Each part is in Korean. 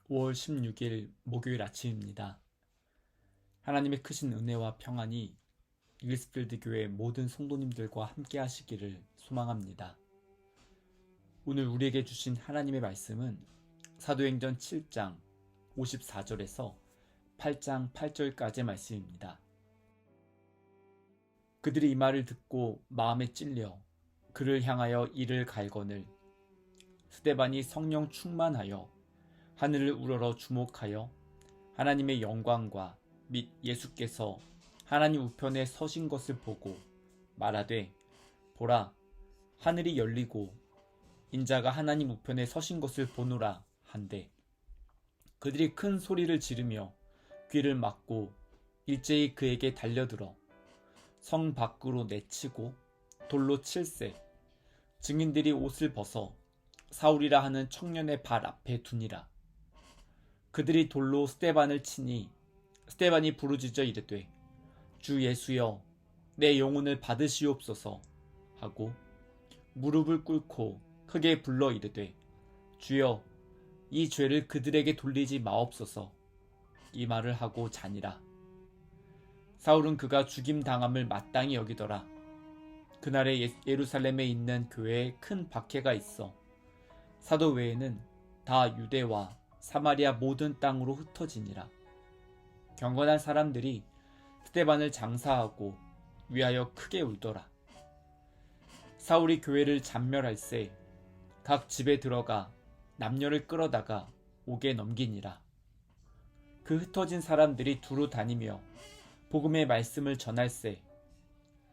5월 16일 목요일 아침입니다. 하나님의 크신 은혜와 평안이 이글스필드 교회 모든 성도님들과 함께 하시기를 소망합니다. 오늘 우리에게 주신 하나님의 말씀은 사도행전 7장 54절에서 8장 8절까지의 말씀입니다. 그들이 이 말을 듣고 마음에 찔려 그를 향하여 이를 갈거늘 스데반이 성령 충만하여 하늘을 우러러 주목하여 하나님의 영광과 및 예수께서 하나님 우편에 서신 것을 보고 말하되 보라 하늘이 열리고 인자가 하나님 우편에 서신 것을 보노라 한데 그들이 큰 소리를 지르며 귀를 막고 일제히 그에게 달려들어 성 밖으로 내치고 돌로 칠세 증인들이 옷을 벗어 사울이라 하는 청년의 발 앞에 두니라. 그들이 돌로 스데반을 치니 스데반이 부르짖어 이르되 주 예수여 내 영혼을 받으시옵소서 하고 무릎을 꿇고 크게 불러 이르되 주여 이 죄를 그들에게 돌리지 마옵소서 이 말을 하고 자니라. 사울은 그가 죽임 당함을 마땅히 여기더라. 그날에 예루살렘에 있는 교회에 큰 박해가 있어 사도 외에는 다 유대와 사마리아 모든 땅으로 흩어지니라. 경건한 사람들이 스데반을 장사하고 위하여 크게 울더라. 사울이 교회를 잔멸할새 각 집에 들어가 남녀를 끌어다가 옥에 넘기니라. 그 흩어진 사람들이 두루 다니며 복음의 말씀을 전할새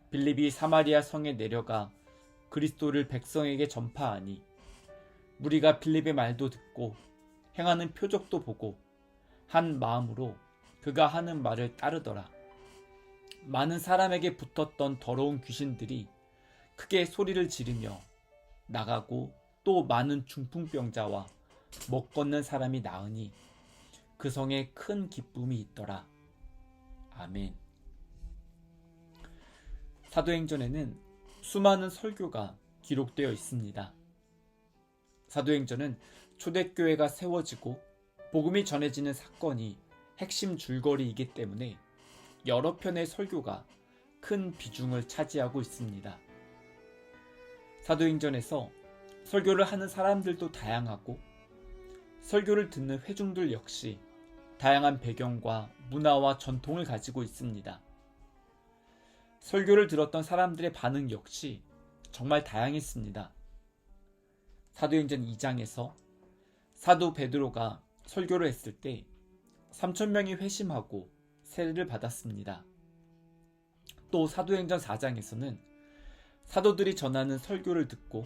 빌립이 사마리아 성에 내려가 그리스도를 백성에게 전파하니 무리가 빌립의 말도 듣고 행하는 표적도 보고 한 마음으로 그가 하는 말을 따르더라. 많은 사람에게 붙었던 더러운 귀신들이 크게 소리를 지르며 나가고 또 많은 중풍병자와 못 걷는 사람이 나으니 그 성에 큰 기쁨이 있더라. 아멘. 사도행전에는 수많은 설교가 기록되어 있습니다. 사도행전은 초대교회가 세워지고 복음이 전해지는 사건이 핵심 줄거리이기 때문에 여러 편의 설교가 큰 비중을 차지하고 있습니다. 사도행전에서 설교를 하는 사람들도 다양하고 설교를 듣는 회중들 역시 다양한 배경과 문화와 전통을 가지고 있습니다. 설교를 들었던 사람들의 반응 역시 정말 다양했습니다. 사도행전 2장에서 사도 베드로가 설교를 했을 때 3,000명이 회심하고 세례를 받았습니다. 또 사도행전 4장에서는 사도들이 전하는 설교를 듣고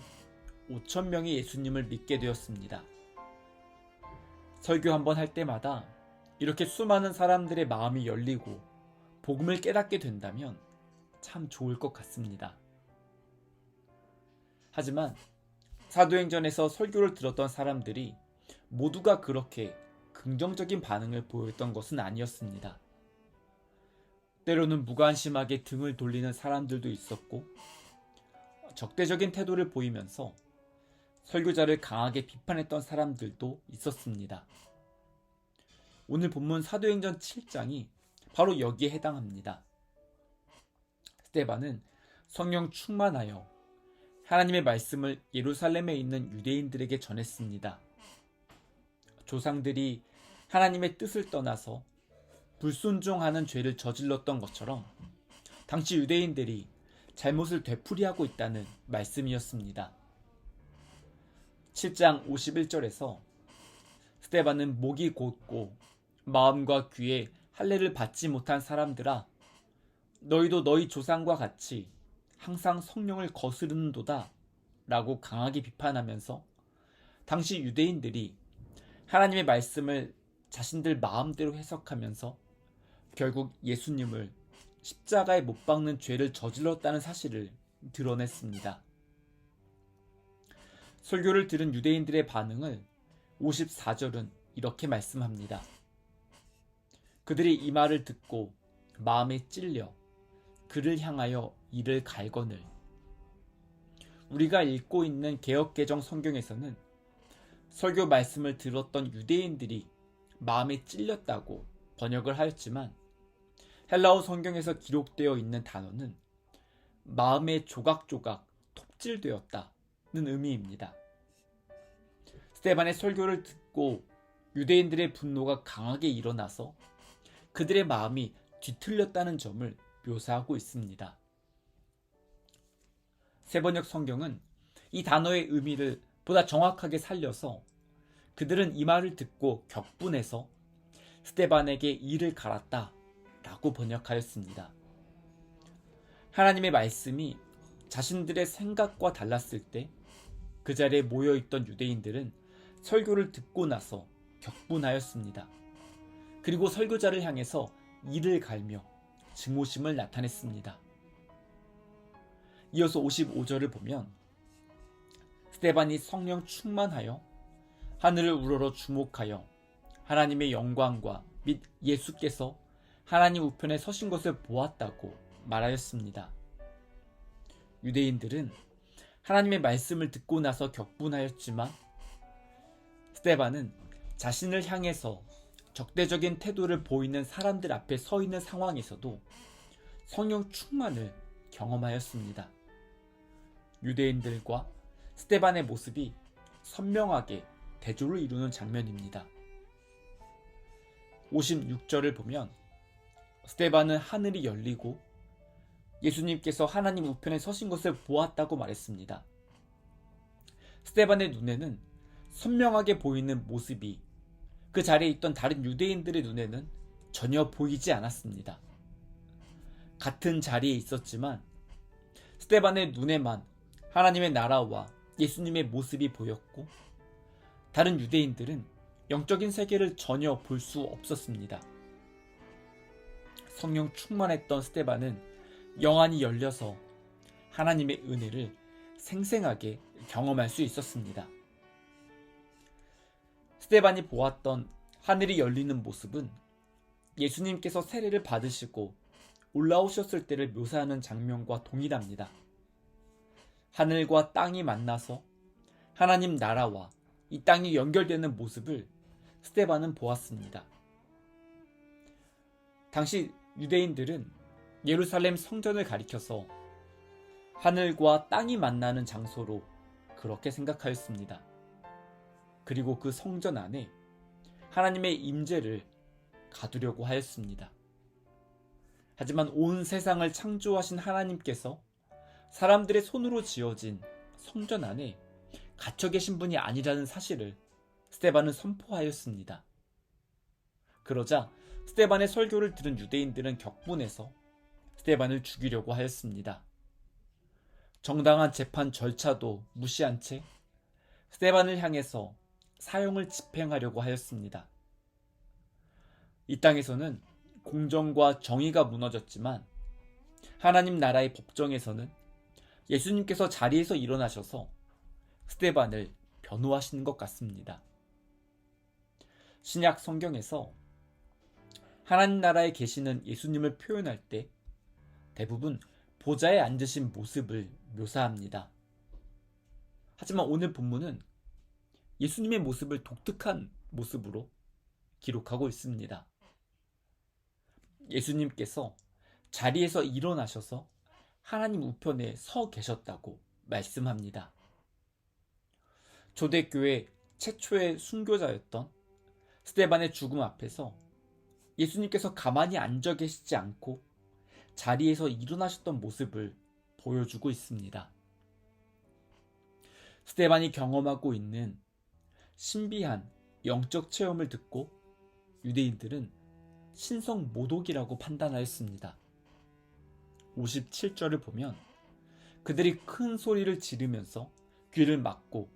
5,000명이 예수님을 믿게 되었습니다. 설교 한번 할 때마다 이렇게 수많은 사람들의 마음이 열리고 복음을 깨닫게 된다면 참 좋을 것 같습니다. 하지만 사도행전에서 설교를 들었던 사람들이 모두가 그렇게 긍정적인 반응을 보였던 것은 아니었습니다. 때로는 무관심하게 등을 돌리는 사람들도 있었고 적대적인 태도를 보이면서 설교자를 강하게 비판했던 사람들도 있었습니다. 오늘 본문 사도행전 7장이 바로 여기에 해당합니다. 스데반은 성령 충만하여 하나님의 말씀을 예루살렘에 있는 유대인들에게 전했습니다. 조상들이 하나님의 뜻을 떠나서 불순종하는 죄를 저질렀던 것처럼 당시 유대인들이 잘못을 되풀이하고 있다는 말씀이었습니다. 7장 51절에서 스데반은 목이 곧고 마음과 귀에 할례를 받지 못한 사람들아 너희도 너희 조상과 같이 항상 성령을 거스르는도다 라고 강하게 비판하면서 당시 유대인들이 하나님의 말씀을 자신들 마음대로 해석하면서 결국 예수님을 십자가에 못 박는 죄를 저질렀다는 사실을 드러냈습니다. 설교를 들은 유대인들의 반응을 54절은 이렇게 말씀합니다. 그들이 이 말을 듣고 마음에 찔려 그를 향하여 이를 갈거늘. 우리가 읽고 있는 개역개정 성경에서는 설교 말씀을 들었던 유대인들이 마음에 찔렸다고 번역을 하였지만 헬라어 성경에서 기록되어 있는 단어는 마음에 조각조각 톱질되었다는 의미입니다. 스데반의 설교를 듣고 유대인들의 분노가 강하게 일어나서 그들의 마음이 뒤틀렸다는 점을 묘사하고 있습니다. 세번역 성경은 이 단어의 의미를 보다 정확하게 살려서 그들은 이 말을 듣고 격분해서 스데반에게 이를 갈았다 라고 번역하였습니다. 하나님의 말씀이 자신들의 생각과 달랐을 때 그 자리에 모여있던 유대인들은 설교를 듣고 나서 격분하였습니다. 그리고 설교자를 향해서 이를 갈며 증오심을 나타냈습니다. 이어서 55절을 보면 스데반이 성령 충만하여 하늘을 우러러 주목하여 하나님의 영광과 및 예수께서 하나님 우편에 서신 것을 보았다고 말하였습니다. 유대인들은 하나님의 말씀을 듣고 나서 격분하였지만 스데반은 자신을 향해서 적대적인 태도를 보이는 사람들 앞에 서 있는 상황에서도 성령 충만을 경험하였습니다. 유대인들과 스데반의 모습이 선명하게 대조를 이루는 장면입니다. 56절을 보면 스데반은 하늘이 열리고 예수님께서 하나님 우편에 서신 것을 보았다고 말했습니다. 스데반의 눈에는 선명하게 보이는 모습이 그 자리에 있던 다른 유대인들의 눈에는 전혀 보이지 않았습니다. 같은 자리에 있었지만 스데반의 눈에만 하나님의 나라와 예수님의 모습이 보였고 다른 유대인들은 영적인 세계를 전혀 볼 수 없었습니다. 성령 충만했던 스데반은 영안이 열려서 하나님의 은혜를 생생하게 경험할 수 있었습니다. 스데반이 보았던 하늘이 열리는 모습은 예수님께서 세례를 받으시고 올라오셨을 때를 묘사하는 장면과 동일합니다. 하늘과 땅이 만나서 하나님 나라와 이 땅이 연결되는 모습을 스데반은 보았습니다. 당시 유대인들은 예루살렘 성전을 가리켜서 하늘과 땅이 만나는 장소로 그렇게 생각하였습니다. 그리고 그 성전 안에 하나님의 임재를 가두려고 하였습니다. 하지만 온 세상을 창조하신 하나님께서 사람들의 손으로 지어진 성전 안에 갇혀 계신 분이 아니라는 사실을 스데반은 선포하였습니다. 그러자 스데반의 설교를 들은 유대인들은 격분해서 스데반을 죽이려고 하였습니다. 정당한 재판 절차도 무시한 채 스데반을 향해서 사형을 집행하려고 하였습니다. 이 땅에서는 공정과 정의가 무너졌지만 하나님 나라의 법정에서는 예수님께서 자리에서 일어나셔서 스데반을 변호하시는 것 같습니다. 신약 성경에서 하나님 나라에 계시는 예수님을 표현할 때 대부분 보좌에 앉으신 모습을 묘사합니다. 하지만 오늘 본문은 예수님의 모습을 독특한 모습으로 기록하고 있습니다. 예수님께서 자리에서 일어나셔서 하나님 우편에 서 계셨다고 말씀합니다. 초대교회 최초의 순교자였던 스데반의 죽음 앞에서 예수님께서 가만히 앉아 계시지 않고 자리에서 일어나셨던 모습을 보여주고 있습니다. 스데반이 경험하고 있는 신비한 영적 체험을 듣고 유대인들은 신성 모독이라고 판단하였습니다. 57절을 보면 그들이 큰 소리를 지르면서 귀를 막고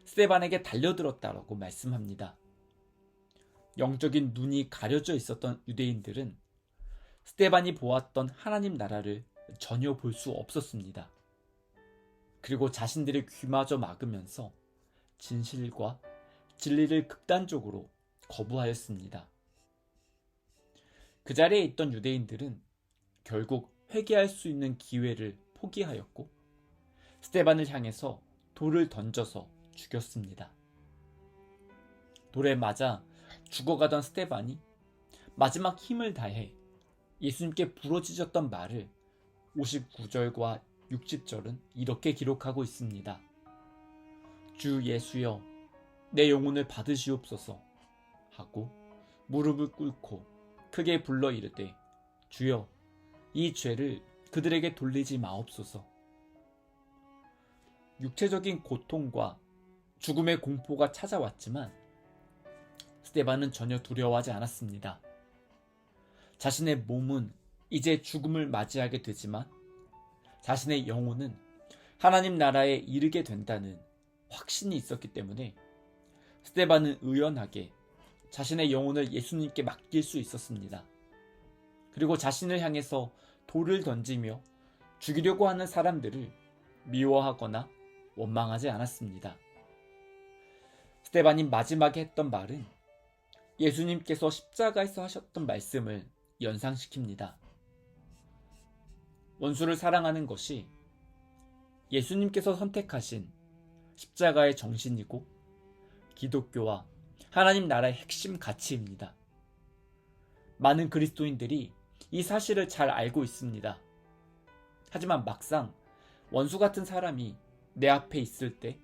스데반에게 달려들었다라고 말씀합니다. 영적인 눈이 가려져 있었던 유대인들은 스데반이 보았던 하나님 나라를 전혀 볼 수 없었습니다. 그리고 자신들의 귀마저 막으면서 진실과 진리를 극단적으로 거부하였습니다. 그 자리에 있던 유대인들은 결국 회개할 수 있는 기회를 포기하였고 스데반을 향해서 돌을 던져서 죽였습니다. 돌에 맞아 죽어가던 스데반이 마지막 힘을 다해 예수님께 부러지셨던 말을 59절과 60절은 이렇게 기록하고 있습니다. 주 예수여 내 영혼을 받으시옵소서 하고 무릎을 꿇고 크게 불러 이르되 주여 이 죄를 그들에게 돌리지 마옵소서. 육체적인 고통과 죽음의 공포가 찾아왔지만 스데반은 전혀 두려워하지 않았습니다. 자신의 몸은 이제 죽음을 맞이하게 되지만 자신의 영혼은 하나님 나라에 이르게 된다는 확신이 있었기 때문에 스데반은 의연하게 자신의 영혼을 예수님께 맡길 수 있었습니다. 그리고 자신을 향해서 돌을 던지며 죽이려고 하는 사람들을 미워하거나 원망하지 않았습니다. 스데반이 마지막에 했던 말은 예수님께서 십자가에서 하셨던 말씀을 연상시킵니다. 원수를 사랑하는 것이 예수님께서 선택하신 십자가의 정신이고 기독교와 하나님 나라의 핵심 가치입니다. 많은 그리스도인들이 이 사실을 잘 알고 있습니다. 하지만 막상 원수 같은 사람이 내 앞에 있을 때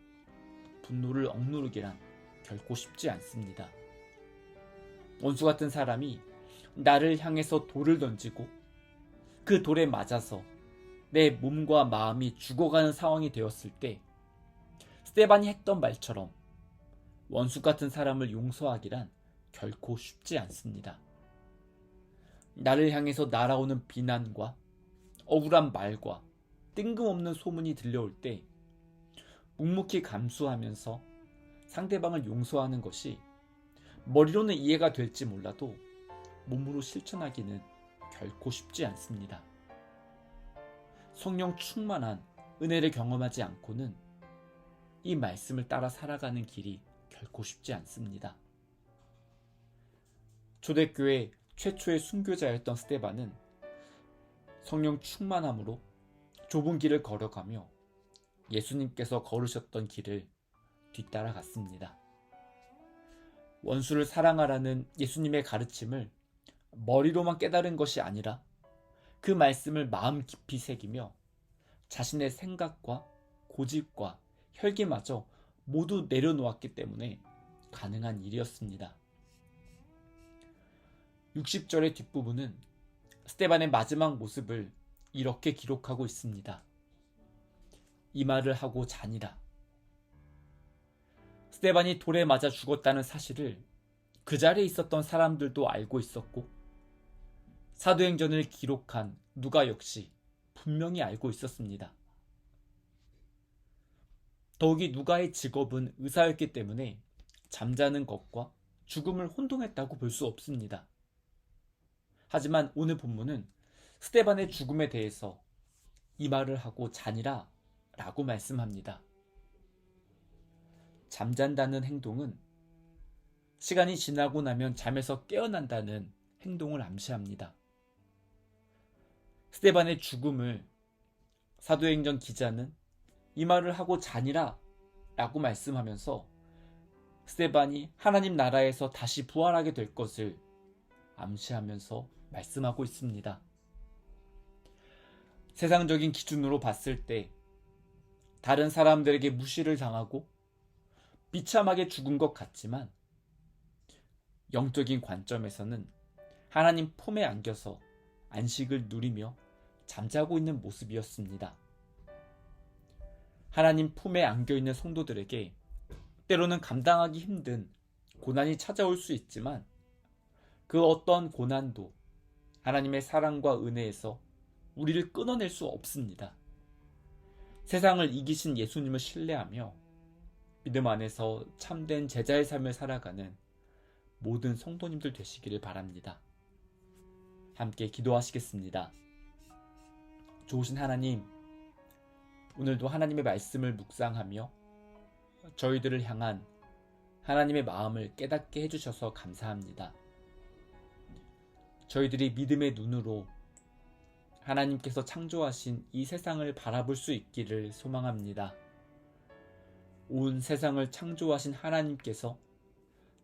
분노를 억누르기란 결코 쉽지 않습니다. 원수 같은 사람이 나를 향해서 돌을 던지고 그 돌에 맞아서 내 몸과 마음이 죽어가는 상황이 되었을 때 스데반이 했던 말처럼 원수 같은 사람을 용서하기란 결코 쉽지 않습니다. 나를 향해서 날아오는 비난과 억울한 말과 뜬금없는 소문이 들려올 때 묵묵히 감수하면서 상대방을 용서하는 것이 머리로는 이해가 될지 몰라도 몸으로 실천하기는 결코 쉽지 않습니다. 성령 충만한 은혜를 경험하지 않고는 이 말씀을 따라 살아가는 길이 결코 쉽지 않습니다. 초대교회 최초의 순교자였던 스데반은 성령 충만함으로 좁은 길을 걸어가며 예수님께서 걸으셨던 길을 뒤따라갔습니다. 원수를 사랑하라는 예수님의 가르침을 머리로만 깨달은 것이 아니라 그 말씀을 마음 깊이 새기며 자신의 생각과 고집과 혈기마저 모두 내려놓았기 때문에 가능한 일이었습니다. 60절의 뒷부분은 스데반의 마지막 모습을 이렇게 기록하고 있습니다. 이 말을 하고 자니라. 스데반이 돌에 맞아 죽었다는 사실을 그 자리에 있었던 사람들도 알고 있었고 사도행전을 기록한 누가 역시 분명히 알고 있었습니다. 더욱이 누가의 직업은 의사였기 때문에 잠자는 것과 죽음을 혼동했다고 볼 수 없습니다. 하지만 오늘 본문은 스데반의 죽음에 대해서 이 말을 하고 자니라 라고 말씀합니다. 잠잔다는 행동은 시간이 지나고 나면 잠에서 깨어난다는 행동을 암시합니다. 스데반의 죽음을 사도행전 기자는 이 말을 하고 자니라 라고 말씀하면서 스데반이 하나님 나라에서 다시 부활하게 될 것을 암시하면서 말씀하고 있습니다. 세상적인 기준으로 봤을 때 다른 사람들에게 무시를 당하고 비참하게 죽은 것 같지만 영적인 관점에서는 하나님 품에 안겨서 안식을 누리며 잠자고 있는 모습이었습니다. 하나님 품에 안겨있는 성도들에게 때로는 감당하기 힘든 고난이 찾아올 수 있지만 그 어떤 고난도 하나님의 사랑과 은혜에서 우리를 끊어낼 수 없습니다. 세상을 이기신 예수님을 신뢰하며 믿음 안에서 참된 제자의 삶을 살아가는 모든 성도님들 되시기를 바랍니다. 함께 기도하시겠습니다. 좋으신 하나님, 오늘도 하나님의 말씀을 묵상하며 저희들을 향한 하나님의 마음을 깨닫게 해주셔서 감사합니다. 저희들이 믿음의 눈으로 하나님께서 창조하신 이 세상을 바라볼 수 있기를 소망합니다. 온 세상을 창조하신 하나님께서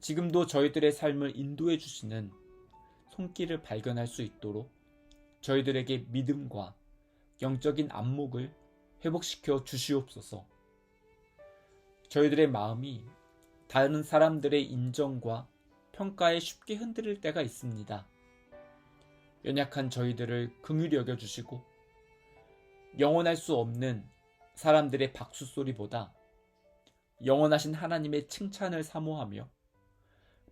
지금도 저희들의 삶을 인도해 주시는 손길을 발견할 수 있도록 저희들에게 믿음과 영적인 안목을 회복시켜 주시옵소서. 저희들의 마음이 다른 사람들의 인정과 평가에 쉽게 흔들릴 때가 있습니다. 연약한 저희들을 긍휼히 여겨주시고 영원할 수 없는 사람들의 박수소리보다 영원하신 하나님의 칭찬을 사모하며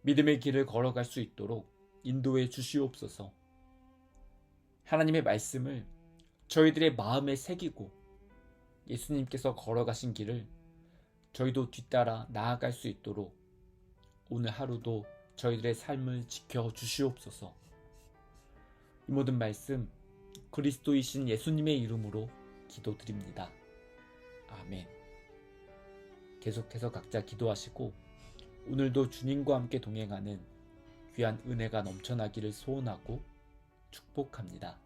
믿음의 길을 걸어갈 수 있도록 인도해 주시옵소서. 하나님의 말씀을 저희들의 마음에 새기고 예수님께서 걸어가신 길을 저희도 뒤따라 나아갈 수 있도록 오늘 하루도 저희들의 삶을 지켜 주시옵소서. 이 모든 말씀 그리스도이신 예수님의 이름으로 기도드립니다. 아멘. 계속해서 각자 기도하시고 오늘도 주님과 함께 동행하는 귀한 은혜가 넘쳐나기를 소원하고 축복합니다.